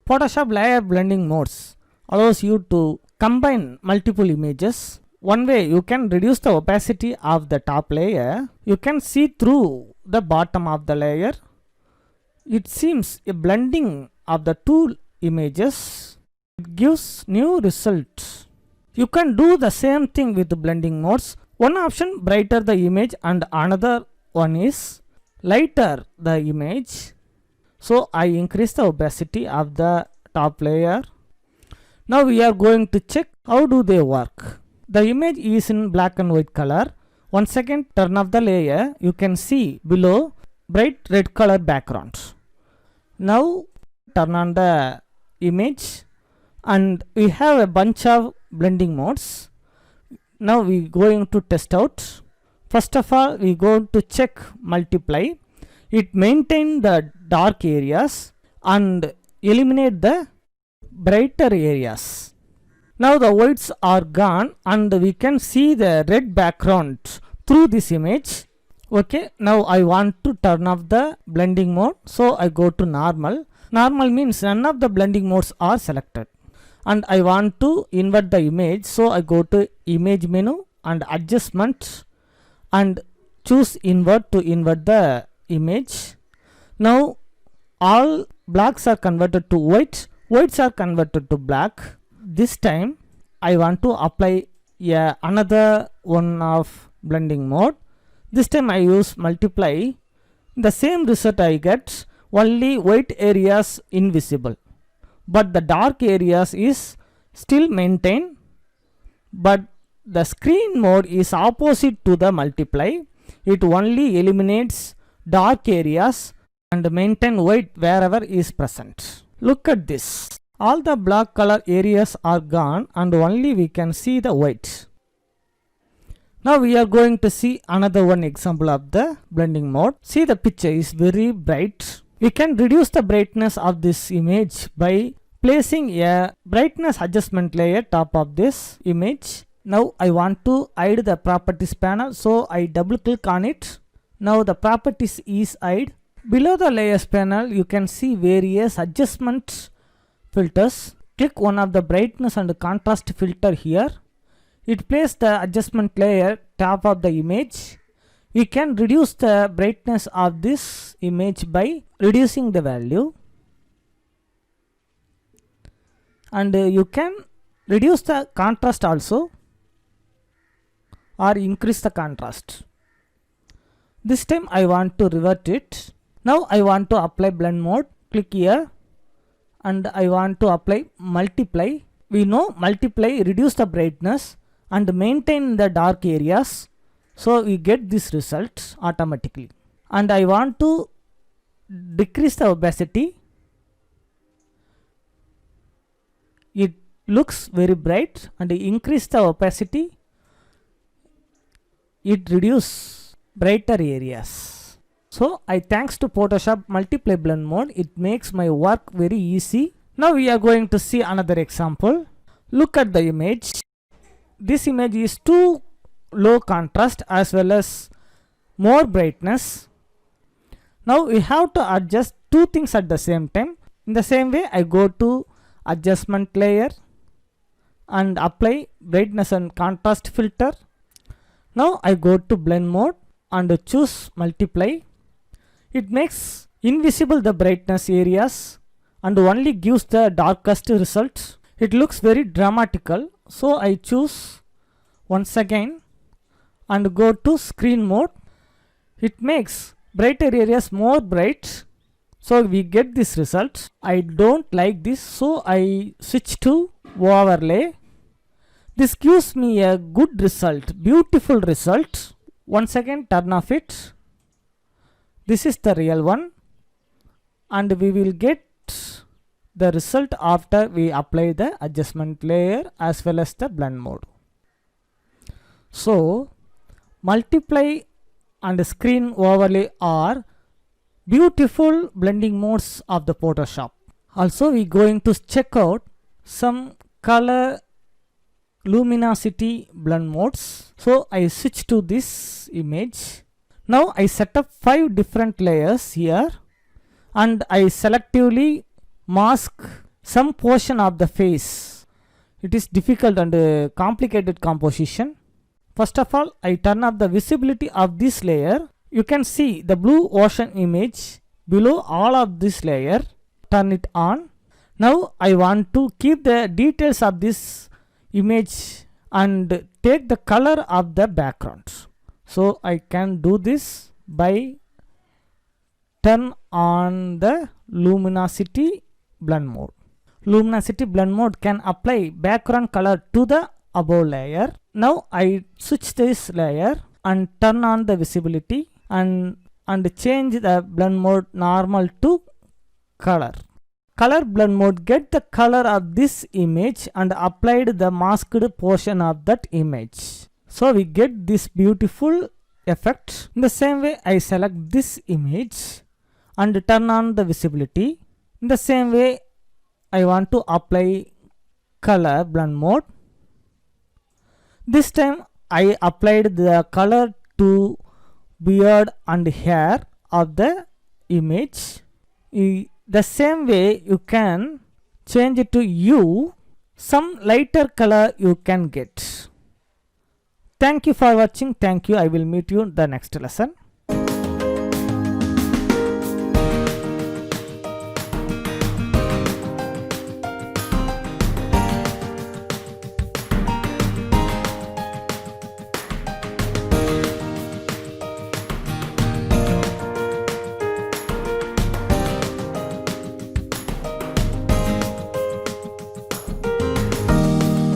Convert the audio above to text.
Photoshop layer blending modes allows you to combine multiple images. One way you can reduce the opacity of the top layer. You can see through the bottom of the layer. It seems a blending of the two images. It gives new results. You can do the same thing with the blending modes. One option brighter the image and another one is lighter the image. So I increase the opacity of the top layer. Now we are going to check how do they work. The image is in black and white color. Once again turn off the layer. You can see below bright red color background. Now turn on the image and we have a bunch of blending modes. Now we going to test out. First of all we go to check multiply. It maintain the dark areas and eliminate the brighter areas. Now the whites are gone and we can see the red background through this image. Okay, now I want to turn off the blending mode, so I go to normal. Normal means none of the blending modes are selected. And I want to invert the image, so I go to image menu and adjustment and choose invert to invert the image. Now all blacks are converted to white, whites are converted to black. This time I want to apply another one of blending mode. This time I use multiply. The same result I get, only white areas invisible, but the dark areas is still maintained. But the screen mode is opposite to the multiply. It only eliminates dark areas and maintain white wherever is present. Look at this. All the black color areas are gone and only we can see the white. Now we are going to see another one example of the blending mode. See, the picture is very bright. We can reduce the brightness of this image by placing a brightness adjustment layer top of this image. Now I want to hide the properties panel, so I double click on it. Now the properties is hide. Below the layers panel you can see various adjustment filters. Click one of the brightness and contrast filter here. It places the adjustment layer top of the image. We can reduce the brightness of this image by reducing the value. And you can reduce the contrast also or increase the contrast. This time I want to revert it. Now I want to apply blend mode. Click here and I want to apply multiply. We know multiply reduce the brightness and maintain the dark areas, so we get this result automatically. And I want to decrease the opacity. It looks very bright, and increase the opacity. It reduce brighter areas. So I thanks to Photoshop multiply blend mode, it makes my work very easy. Now we are going to see another example. Look at the image. This image is too low contrast as well as more brightness. Now we have to adjust two things at the same time. In the same way I go to adjustment layer and apply brightness and contrast filter. Now I go to blend mode and choose multiply. It makes invisible the brightness areas and only gives the darkest result. It looks very dramatical, so I choose once again and go to screen mode. It makes brighter areas more bright, so we get this result. I don't like this, so I switch to overlay. This gives me a good result, beautiful result. Once again turn off it. This is the real one, and we will get the result after we apply the adjustment layer as well as the blend mode. So multiply and screen overlay are beautiful blending modes of the Photoshop. Also we going to check out some color luminosity blend modes. So I switch to this image. Now I set up 5 different layers here and I selectively mask some portion of the face. It is difficult and complicated composition. First of all, I turn up the visibility of this layer. You can see the blue ocean image below all of this layer. Turn it on. Now I want to keep the details of this image and take the color of the background. So I can do this by turn on the luminosity blend mode. Luminosity blend mode can apply background color to the above layer. Now I switch this layer and turn on the visibility and change the blend mode normal to color. Color blend mode get the color of this image and applied the masked portion of that image. So we get this beautiful effect. In the same way, I select this image and turn on the visibility. In the same way, I want to apply color blend mode. This time I applied the color to beard and hair of the image. The same way you can change it to hue. Some lighter color you can get. Thank you for watching. Thank you. I will meet you in the next lesson.